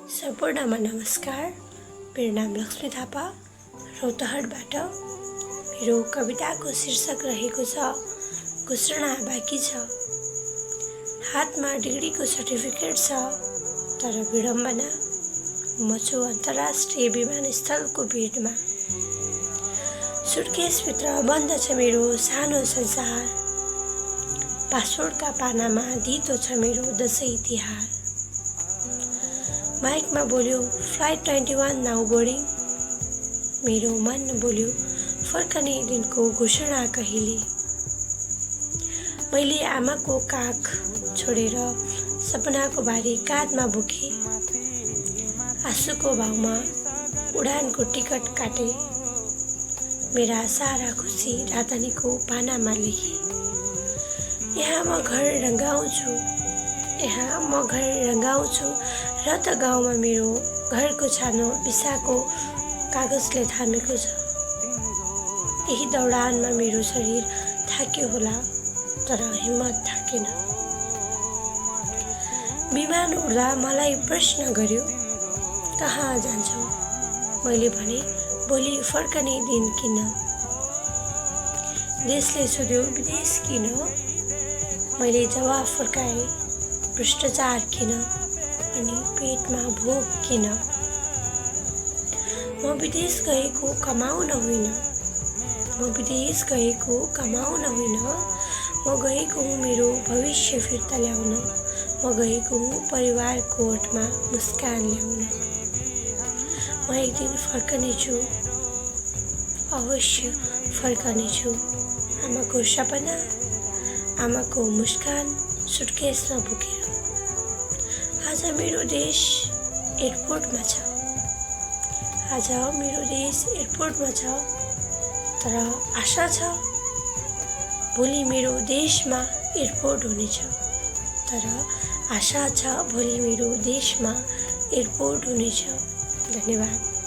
सम्पूर्णमा नमस्कार। मेरो नाम लक्ष्मी थापा, रौतहटबाट। मेरो कविताको शीर्षक रहेको छ घोषणा बाँकी छ। हातमा डिग्रीको सर्टिफिकेट छ, तर विडम्बना म छु अन्तर्राष्ट्रिय विमानस्थलको भिडमा। सुटकेसभित्र बन्द छ मेरो सानो संसार। पासपोर्टका पानामा धितो छ मेरो दशैँ तिहार। माइकमा बोल्यो फ्लाइट 21 नाउ बोर्डिङ। मेरो मन बोल्यो फर्कने दिनको घोषणा कहिले। मैले आमाको काख छोडेर सपनाको बारी काँधमा बोके। आँसुको भावमा उडानको टिकट काटे। मेरा सारा खुसी राजधानीको पानामा लेखे। यहाँ म घर रङ्गाउँछु र त गाउँमा मेरो घरको छानो बिसाको कागजले थामेको छ। यही दौडानमा मेरो शरीर थाक्यो होला, तर हिम्मत थाकेन। विमान उड्दा मलाई प्रश्न गर्यो, कहाँ जान्छौ? मैले भने भोलि फर्कने दिन किन? देशले सोध्यो विदेश किन? मैले जवाफ फर्काएँ, भ्रष्टाचार किन अनि पेटमा भोक किन? म विदेश गएको कमाउन होइन, म गएको हुँ मेरो भविष्य फिर्ता ल्याउन। म गएको हुँ परिवारको ओठमा मुस्कान ल्याउन। म एक दिन फर्कनेछु, अवश्य फर्कनेछु। आमाको सपना, आमाको मुस्कान सुटकेसमा बोकेर। आज मेरो देश एयरपोर्टमा छ, तर आशा छ भोलि मेरो देशमा एयरपोर्ट हुनेछ। धन्यवाद।